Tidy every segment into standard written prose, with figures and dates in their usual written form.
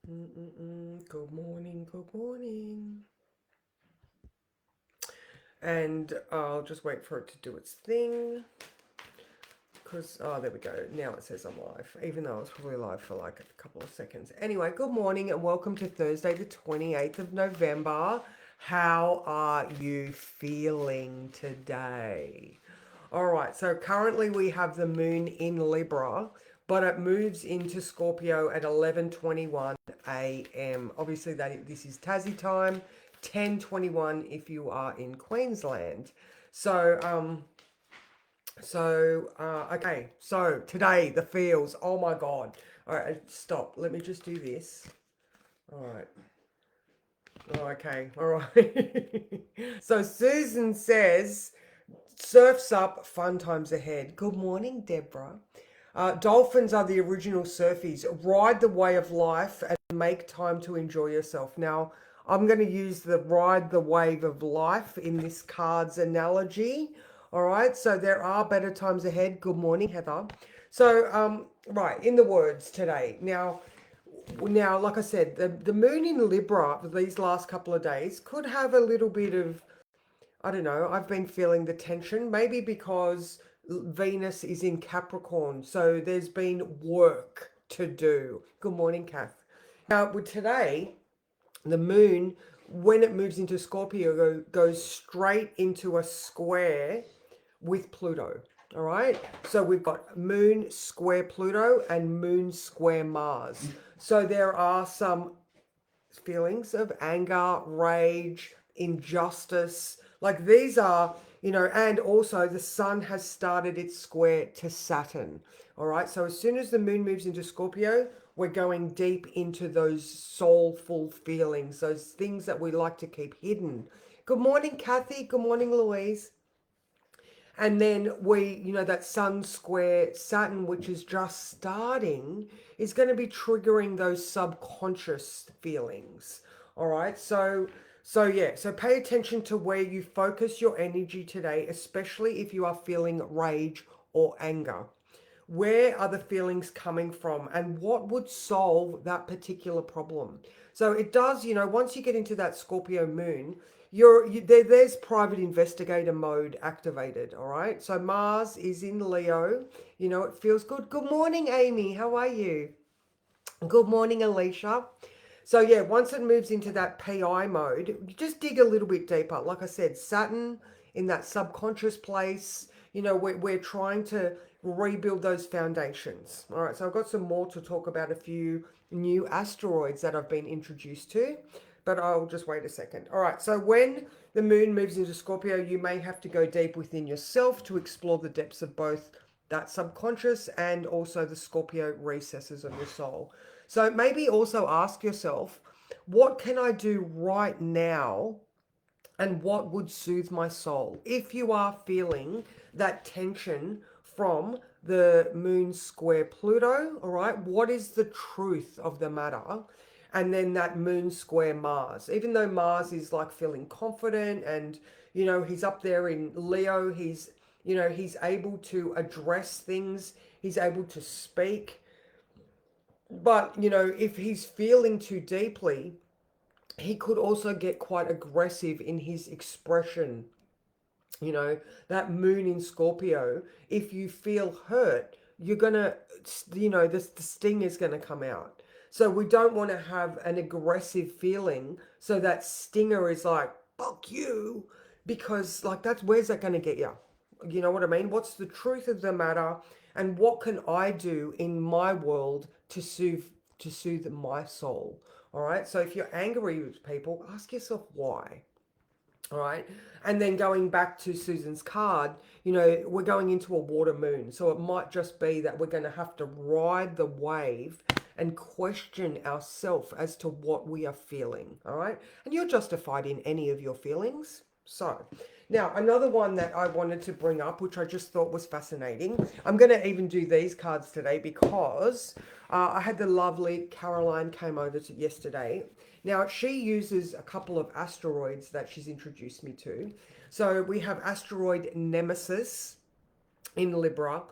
Good morning, good morning. And I'll just wait for it to do its thing. Because, oh, there we go. Now it says I'm live, even though I was probably live for like a couple of seconds. Anyway, good morning and welcome to Thursday, the 28th of November. How are you feeling today? All right, so currently we have the moon in Libra, but it moves into Scorpio at 11:21 a.m. Obviously, this is Tassie time, 10:21 if you are in Queensland. So, okay, so today the feels, oh my God. All right, stop. Let me just do this. All right. Oh, okay, all right. So Susan says, surf's up, fun times ahead. Good morning, Deborah. Dolphins are the original surfies. Ride the wave of life and make time to enjoy yourself. Now, I'm going to use the ride the wave of life in this card's analogy. All right, so there are better times ahead. Good morning, Heather. So, right, in the words today. Now, like I said, the moon in Libra these last couple of days could have a little bit of, I don't know, I've been feeling the tension, maybe because Venus is in Capricorn, so there's been work to do. Good morning, Kath. Now, with today, the moon, when it moves into Scorpio, goes straight into a square with Pluto. All right. So we've got moon square Pluto and moon square Mars. So there are some feelings of anger, rage, injustice. Like these are, and also the sun has started its square to Saturn. All right. So as soon as the moon moves into Scorpio, we're going deep into those soulful feelings, those things that we like to keep hidden. Good morning, Kathy. Good morning, Louise. And then that Sun square Saturn, which is just starting, is going to be triggering those subconscious feelings. All right. So pay attention to where you focus your energy today, especially if you are feeling rage or anger. Where are the feelings coming from and what would solve that particular problem? So it does, once you get into that Scorpio moon, there's private investigator mode activated. All right. So Mars is in Leo. It feels good. Good morning, Amy. How are you? Good morning, Alicia. So yeah, once it moves into that PI mode, you just dig a little bit deeper. Like I said, Saturn in that subconscious place, we're trying to rebuild those foundations. All right, so I've got some more to talk about, a few new asteroids that I've been introduced to, but I'll just wait a second. All right, so when the moon moves into Scorpio, you may have to go deep within yourself to explore the depths of both that subconscious and also the Scorpio recesses of your soul. So maybe also ask yourself, what can I do right now and what would soothe my soul? If you are feeling that tension from the moon square Pluto, all right, what is the truth of the matter? And then that moon square Mars. Even though Mars is like feeling confident and, he's up there in Leo, he's able to address things, he's able to speak. But, if he's feeling too deeply, he could also get quite aggressive in his expression. You know, that moon in Scorpio, if you feel hurt, you're gonna, the sting is gonna come out. So we don't want to have an aggressive feeling. So that stinger is like, fuck you, because like where's that gonna get you? You know what I mean? What's the truth of the matter, and what can I do in my world to soothe my soul? All right. So if you're angry with people, ask yourself why. All right. And then going back to Susan's card, we're going into a water moon. So it might just be that we're going to have to ride the wave and question ourselves as to what we are feeling. All right. And you're justified in any of your feelings. So now another one that I wanted to bring up, which I just thought was fascinating. I'm going to even do these cards today because I had the lovely Caroline came over yesterday. Now, she uses a couple of asteroids that she's introduced me to. So we have asteroid Nemesis in Libra,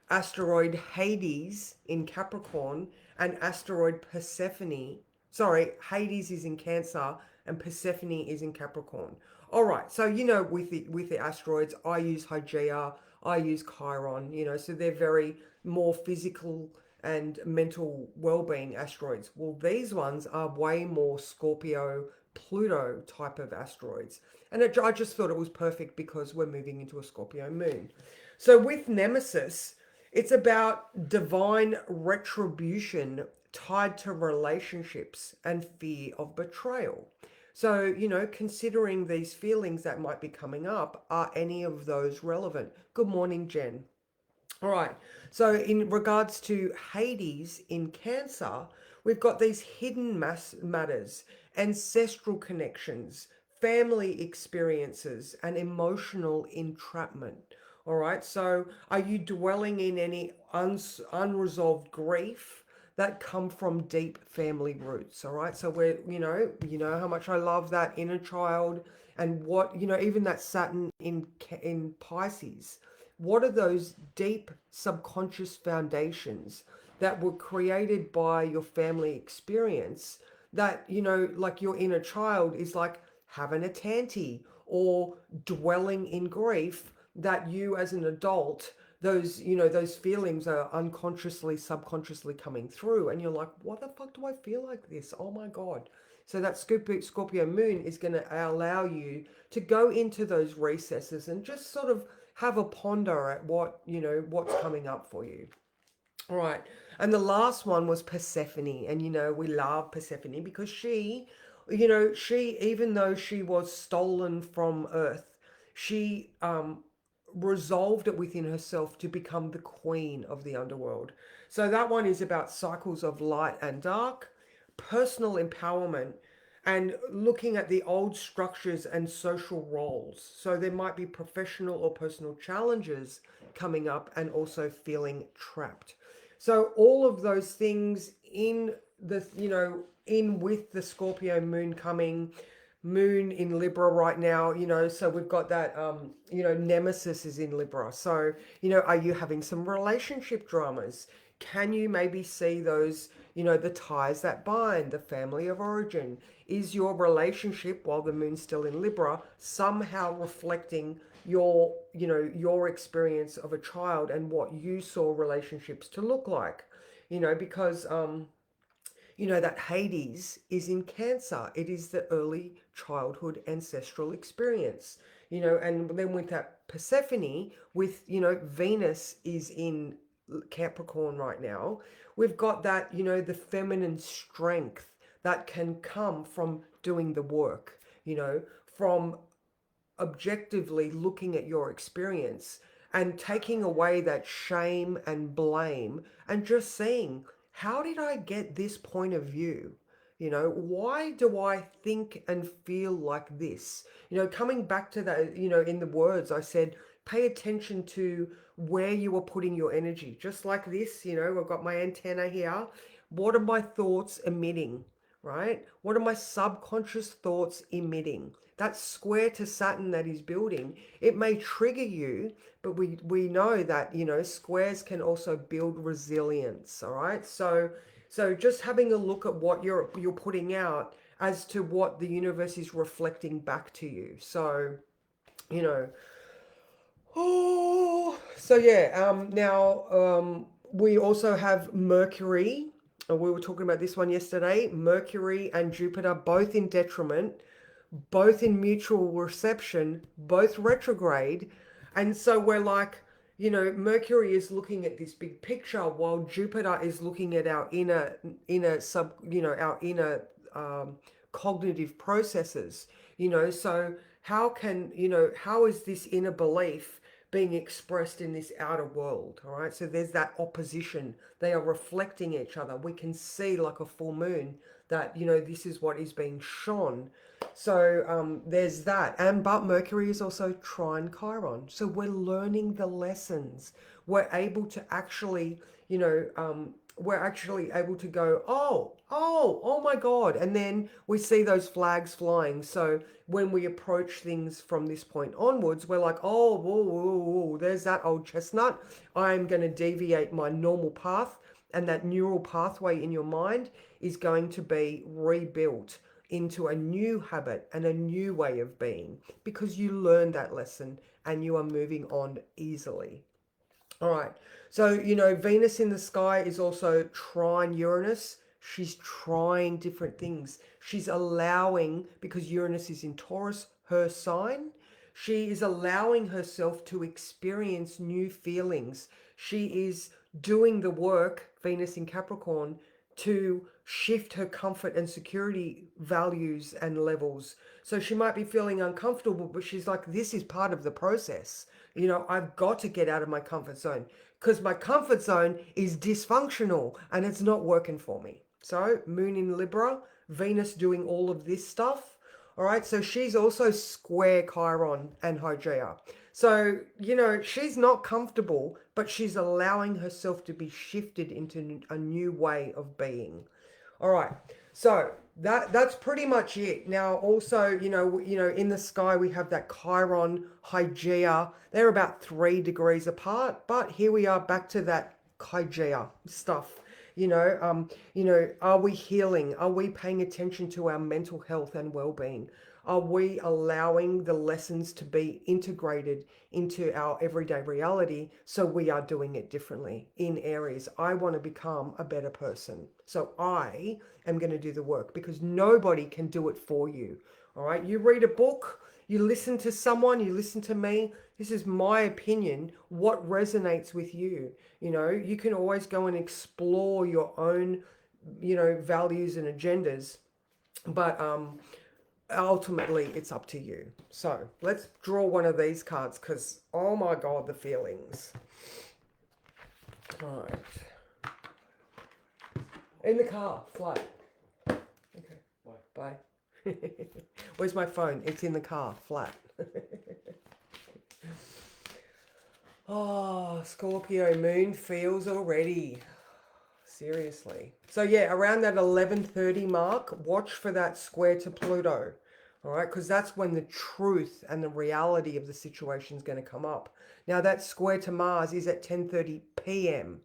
asteroid Hades in Capricorn, and asteroid Persephone Sorry, Hades is in Cancer and Persephone is in Capricorn. All right, so you know, with the asteroids, I use Hygeia, I use Chiron, you know, so they're very more physical and mental well-being asteroids. Well, these ones are way more Scorpio, Pluto type of asteroids. And I just thought it was perfect because we're moving into a Scorpio moon. So with Nemesis, it's about divine retribution tied to relationships and fear of betrayal. So, you know, considering these feelings that might be coming up, are any of those relevant? Good morning, Jen. All right. So, in regards to Hades in Cancer, we've got these hidden matters, ancestral connections, family experiences, and emotional entrapment. All right. So, are you dwelling in any unresolved grief that come from deep family roots? All right. So, we're, you know how much I love that inner child, and what, you know, even that Saturn in Pisces. What are those deep subconscious foundations that were created by your family experience, that, you know, like your inner child is like having a tanty or dwelling in grief, that you as an adult, those, you know, those feelings are unconsciously, subconsciously coming through, and you're like, what the fuck do I feel like this? Oh my God. So that Scorpio moon is going to allow you to go into those recesses and just sort of have a ponder at what, you know, what's coming up for you. All right. And the last one was Persephone. And, you know, we love Persephone because she, you know, she, even though she was stolen from Earth, she resolved it within herself to become the queen of the underworld. So that one is about cycles of light and dark, personal empowerment, and looking at the old structures and social roles. So there might be professional or personal challenges coming up, and also feeling trapped. So all of those things in the, you know, in with the Scorpio moon coming, moon in Libra right now, you know, so we've got that, you know, Nemesis is in Libra. So, you know, are you having some relationship dramas? Can you maybe see those, you know, the ties that bind, the family of origin? Is your relationship, while the moon's still in Libra, somehow reflecting your, you know, your experience of a child and what you saw relationships to look like? You know, because you know, that Hades is in Cancer. It is the early childhood ancestral experience, you know, and then with that Persephone, with, you know, Venus is in Capricorn right now. We've got that, you know, the feminine strength that can come from doing the work, you know, from objectively looking at your experience and taking away that shame and blame, and just seeing, how did I get this point of view? You know, why do I think and feel like this? You know, coming back to that, you know, in the words I said, pay attention to where you are putting your energy. Just like this, you know, I've got my antenna here. What are my thoughts emitting, right? What are my subconscious thoughts emitting? That square to Saturn that is building, it may trigger you, but we know that, you know, squares can also build resilience. All right. So just having a look at what you're putting out as to what the universe is reflecting back to you. So, you know, oh, so yeah. Now, we also have Mercury. We were talking about this one yesterday. Mercury and Jupiter both in detriment, both in mutual reception, both retrograde. And so we're like, you know, Mercury is looking at this big picture while Jupiter is looking at our inner sub, you know, our inner cognitive processes, you know. So how can, you know, how is this inner belief being expressed in this outer world? All right. So there's that opposition. They are reflecting each other. We can see, like a full moon, that, you know, this is what is being shone. So there's that. And but Mercury is also trine Chiron. So we're learning the lessons. We're able to actually, you know, we're actually able to go, oh my God. And then we see those flags flying. So when we approach things from this point onwards, we're like, oh, whoa, whoa, whoa, there's that old chestnut. I'm going to deviate my normal path and that neural pathway in your mind is going to be rebuilt into a new habit and a new way of being because you learned that lesson and you are moving on easily. All right. So, Venus in the sky is also trine Uranus. She's trying different things. She's allowing, because Uranus is in Taurus, her sign, she is allowing herself to experience new feelings. She is doing the work, Venus in Capricorn, to shift her comfort and security values and levels. So she might be feeling uncomfortable, but she's like, this is part of the process. I've got to get out of my comfort zone because my comfort zone is dysfunctional and it's not working for me. So Moon in Libra, Venus doing all of this stuff. All right, so she's also square Chiron and Hygieia. So, she's not comfortable, but she's allowing herself to be shifted into a new way of being. All right, so that's pretty much it. Now, also, in the sky we have that Chiron, Hygieia. They're about 3 degrees apart, but here we are back to that Hygieia stuff. Are we healing? Are we paying attention to our mental health and well-being? Are we allowing the lessons to be integrated into our everyday reality so we are doing it differently in areas? I want to become a better person. So I am going to do the work because nobody can do it for you. All right. You read a book, you listen to someone, you listen to me. This is my opinion. What resonates with you? You can always go and explore your own, values and agendas. But ultimately it's up to you. So let's draw one of these cards because oh my god, the feelings. All right, in the car, flight. Okay, bye. Where's my phone? It's in the car, flat. Oh, Scorpio moon feels already. Seriously. So yeah, around that 11:30 mark, watch for that square to Pluto. All right, because that's when the truth and the reality of the situation is going to come up. Now that square to Mars is at 10:30 p.m.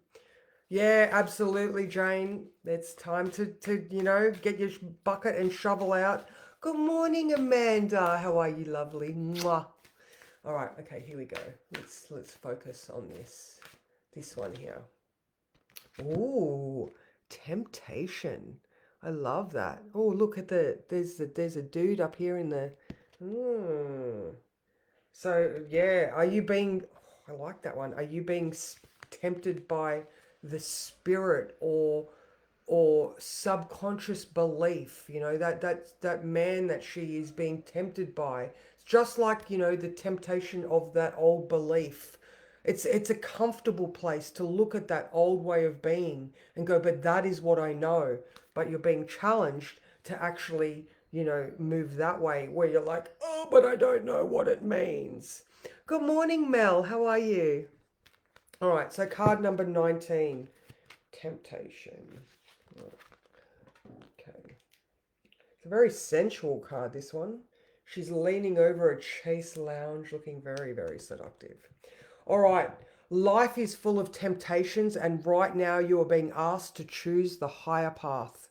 Yeah, absolutely, Jane. It's time to get your bucket and shovel out. Good morning, Amanda. How are you, lovely? Mwah. All right, okay, here we go. Let's focus on this one here. Ooh, temptation. I love that. Oh, look at there's a dude up here in the. So yeah, are you being? I like that one. Are you being tempted by the spirit or subconscious belief? That man that she is being tempted by. It's just like the temptation of that old belief. It's a comfortable place to look at that old way of being and go, but that is what I know. But you're being challenged to actually, move that way where you're like, oh, but I don't know what it means. Good morning, Mel. How are you? All right, so card number 19, temptation. Okay. It's a very sensual card, this one. She's leaning over a chaise lounge looking very, very seductive. All right, life is full of temptations, and right now you are being asked to choose the higher path.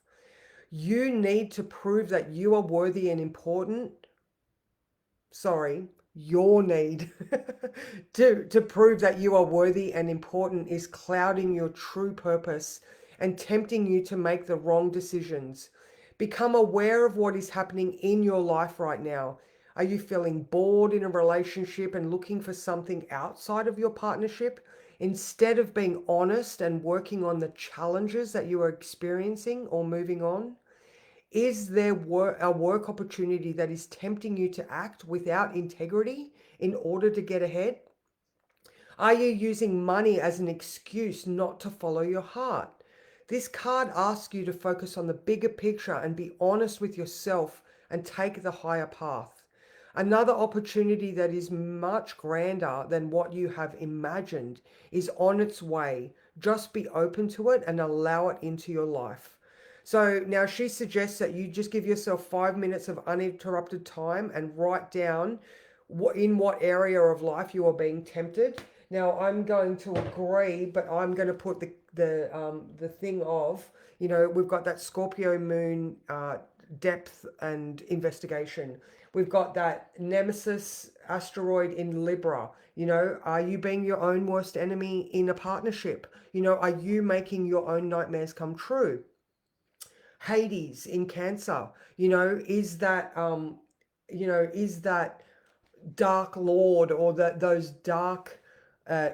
You need to prove that you are worthy and important. Sorry, your need to prove that you are worthy and important is clouding your true purpose and tempting you to make the wrong decisions. Become aware of what is happening in your life right now. Are you feeling bored in a relationship and looking for something outside of your partnership? Instead of being honest and working on the challenges that you are experiencing or moving on? Is there a work opportunity that is tempting you to act without integrity in order to get ahead? Are you using money as an excuse not to follow your heart? This card asks you to focus on the bigger picture and be honest with yourself and take the higher path. Another opportunity that is much grander than what you have imagined is on its way. Just be open to it and allow it into your life. So now she suggests that you just give yourself 5 minutes of uninterrupted time and write down in what area of life you are being tempted. Now I'm going to agree, but I'm going to put the thing of, you know, we've got that Scorpio moon, depth and investigation. We've got that Nemesis asteroid in Libra. You know, are you being your own worst enemy in a partnership? You know, are you making your own nightmares come true? Hades in Cancer. You know, is that dark lord, or that those dark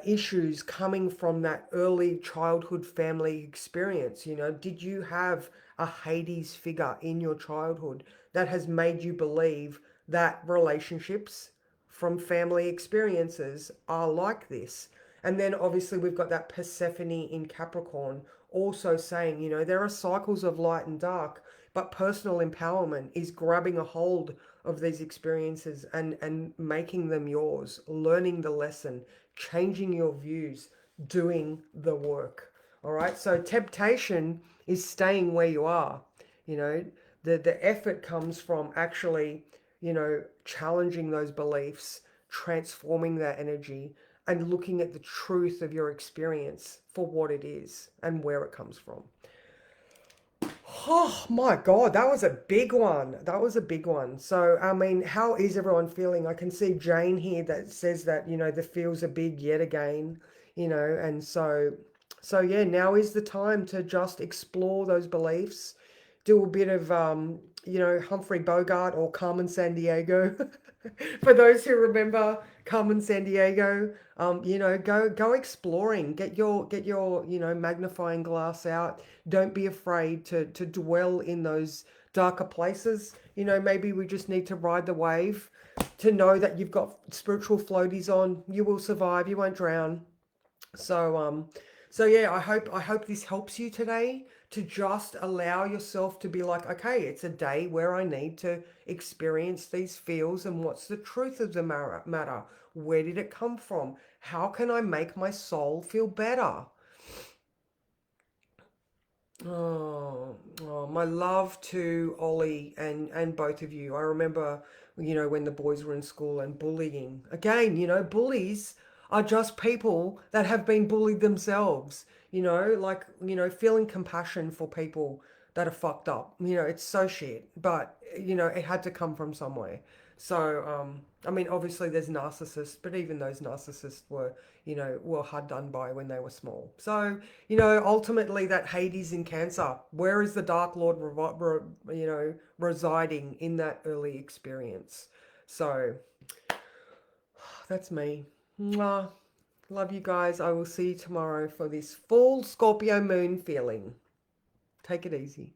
issues coming from that early childhood family experience? You know, did you have a Hades figure in your childhood that has made you believe that relationships from family experiences are like this? And then obviously we've got that Persephone in Capricorn also saying, you know, there are cycles of light and dark, but personal empowerment is grabbing a hold of these experiences and making them yours, learning the lesson, changing your views, doing the work. All right. So temptation is staying where you are. You know, the effort comes from actually, you know, challenging those beliefs, transforming that energy, and looking at the truth of your experience for what it is and where it comes from. Oh my God, that was a big one. That was a big one. So, I mean, how is everyone feeling? I can see Jane here that says that, you know, the feels are big yet again, you know, and so yeah, now is the time to just explore those beliefs, do a bit of, you know, Humphrey Bogart or Carmen Sandiego. For those who remember Carmen Sandiego, you know, go exploring. Get your you know, magnifying glass out. Don't be afraid to dwell in those darker places. You know, maybe we just need to ride the wave to know that you've got spiritual floaties on. You will survive. You won't drown. So yeah, I hope this helps you today to just allow yourself to be like, okay, it's a day where I need to experience these feels, and what's the truth of the matter? Where did it come from? How can I make my soul feel better? Oh, my love to Ollie and both of you. I remember, you know, when the boys were in school and bullying. Again, you know, bullies are just people that have been bullied themselves. You know, like, you know, feeling compassion for people that are fucked up. You know, it's so shit, but you know, it had to come from somewhere. So, I mean, obviously there's narcissists, but even those narcissists were, you know, were hard done by when they were small. So, you know, ultimately that Hades in Cancer, where is the Dark Lord, you know, residing in that early experience? So that's me. Mwah. Love you guys. I will see you tomorrow for this full Scorpio moon feeling. Take it easy.